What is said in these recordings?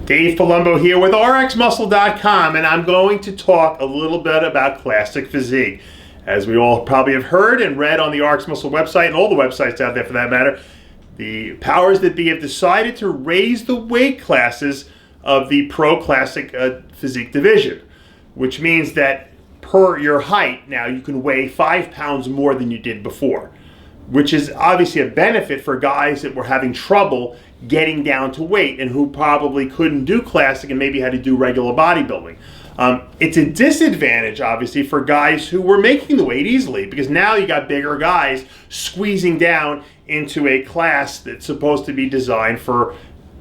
Dave Palumbo here with RxMuscle.com, and I'm going to talk a little bit about Classic Physique. As we all probably have heard and read on the RxMuscle website, and all the websites out there for that matter, the powers that be have decided to raise the weight classes of the Pro Classic Physique division, which means that per your height, now you can weigh 5 pounds more than you did before, which is obviously a benefit for guys that were having trouble getting down to weight and who probably couldn't do classic and maybe had to do regular bodybuilding. It's a disadvantage, obviously, for guys who were making the weight easily, because now you got bigger guys squeezing down into a class that's supposed to be designed for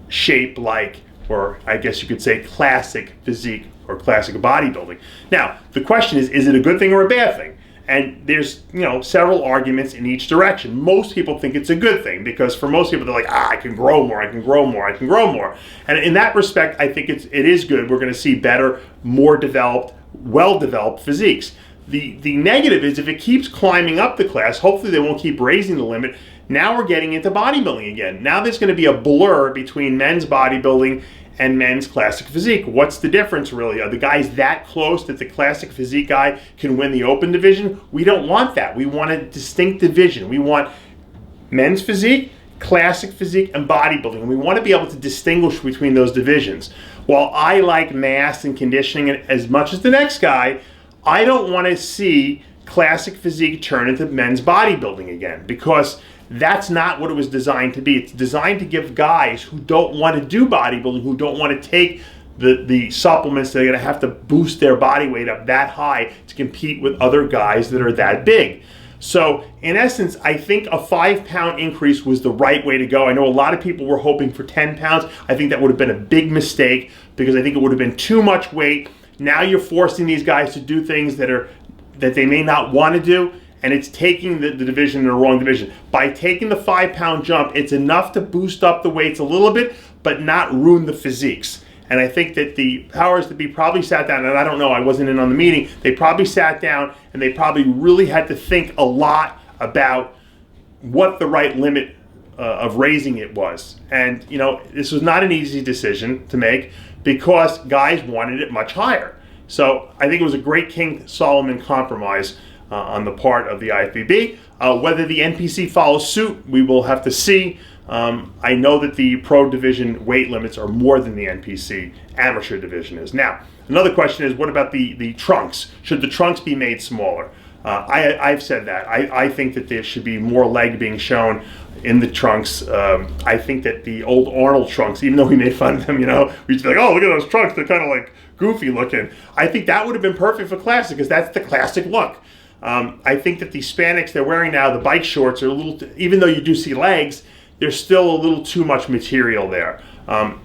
shape like, or I guess you could say classic physique or classic bodybuilding. Now, the question is it a good thing or a bad thing? And there's, several arguments in each direction. Most people think it's a good thing, because for most people, they're like, I can grow more, I can grow more, I can grow more. And in that respect, I think it is good. We're going to see better, more developed, well-developed physiques. The negative is if it keeps climbing up the class, hopefully they won't keep raising the limit. Now we're getting into bodybuilding again. Now there's going to be a blur between men's bodybuilding and men's classic physique. What's the difference really? Are the guys that close that the classic physique guy can win the open division? We don't want that. We want a distinct division. We want men's physique, classic physique, and bodybuilding. And we want to be able to distinguish between those divisions. While I like mass and conditioning as much as the next guy, I don't want to see classic physique turn into men's bodybuilding again, because that's not what it was designed to be. It's designed to give guys who don't want to do bodybuilding, who don't want to take the supplements, they're going to have to boost their body weight up that high to compete with other guys that are that big. So in essence, I think a 5-pound increase was the right way to go. I know a lot of people were hoping for 10 pounds. I think that would have been a big mistake, because I think it would have been too much weight. Now you're forcing these guys to do things that they may not want to do, and it's taking the division in the wrong division. By taking the 5-pound jump, it's enough to boost up the weights a little bit, but not ruin the physiques. And I think that the powers that be probably sat down, and I don't know, I wasn't in on the meeting, they probably sat down and they probably really had to think a lot about what the right limit of raising it was. And this was not an easy decision to make, because guys wanted it much higher. So I think it was a great King Solomon compromise on the part of the IFBB. Whether the NPC follows suit, we will have to see. I know that the pro division weight limits are more than the NPC amateur division is. Now, another question is, what about the trunks? Should the trunks be made smaller? I've said that. I think that there should be more leg being shown in the trunks. I think that the old Arnold trunks, even though we made fun of them, we used to be like, oh, look at those trunks, they're kind of like goofy looking. I think that would have been perfect for classic, because that's the classic look. I think that the spandex they're wearing now, the bike shorts, are a little, even though you do see legs, there's still a little too much material there.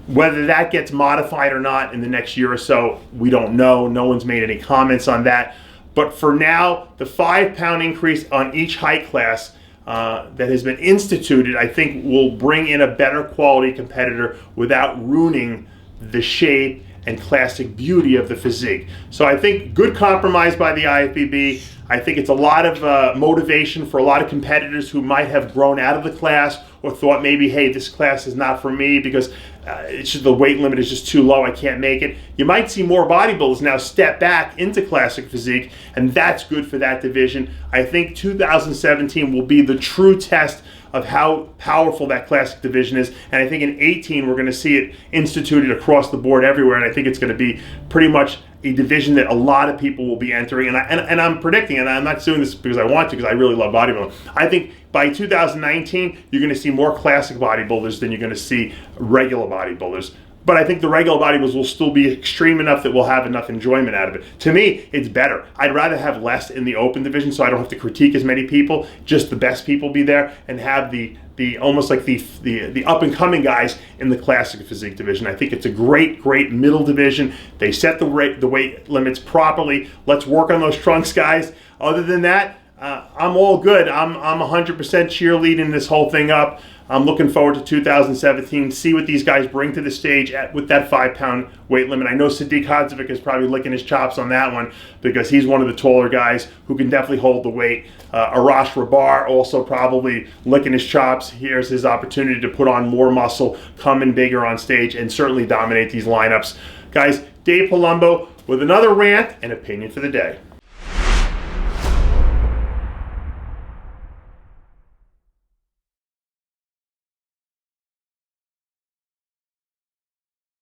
Whether that gets modified or not in the next year or so, we don't know. No one's made any comments on that. But for now, the 5-pound increase on each height class that has been instituted, I think will bring in a better quality competitor without ruining the shape and classic beauty of the physique. So I think good compromise by the IFBB. I think it's a lot of motivation for a lot of competitors who might have grown out of the class or thought maybe, hey, this class is not for me because the weight limit is just too low, I can't make it. You might see more bodybuilders now step back into classic physique, and that's good for that division. I think 2017 will be the true test of how powerful that classic division is, and I think in 18 we're going to see it instituted across the board everywhere, and I think it's going to be pretty much a division that a lot of people will be entering, and I'm predicting, and I'm not doing this because I want to, because I really love bodybuilding. I think by 2019 you're going to see more classic bodybuilders than you're going to see regular bodybuilders. But I think the regular bodybuilders will still be extreme enough that we'll have enough enjoyment out of it. To me, it's better. I'd rather have less in the open division so I don't have to critique as many people, just the best people be there, and have the almost like the up-and-coming guys in the classic physique division. I think it's a great middle division. They set the weight limits properly. Let's work on those trunks, guys. Other than that, I'm all good. I'm 100% cheerleading this whole thing up. I'm looking forward to 2017, see what these guys bring to the stage with that 5-pound weight limit. I know Sadiq Hadzovic is probably licking his chops on that one because he's one of the taller guys who can definitely hold the weight. Arash Rabar also probably licking his chops. Here's his opportunity to put on more muscle, come in bigger on stage, and certainly dominate these lineups. Guys, Dave Palumbo with another rant and opinion for the day.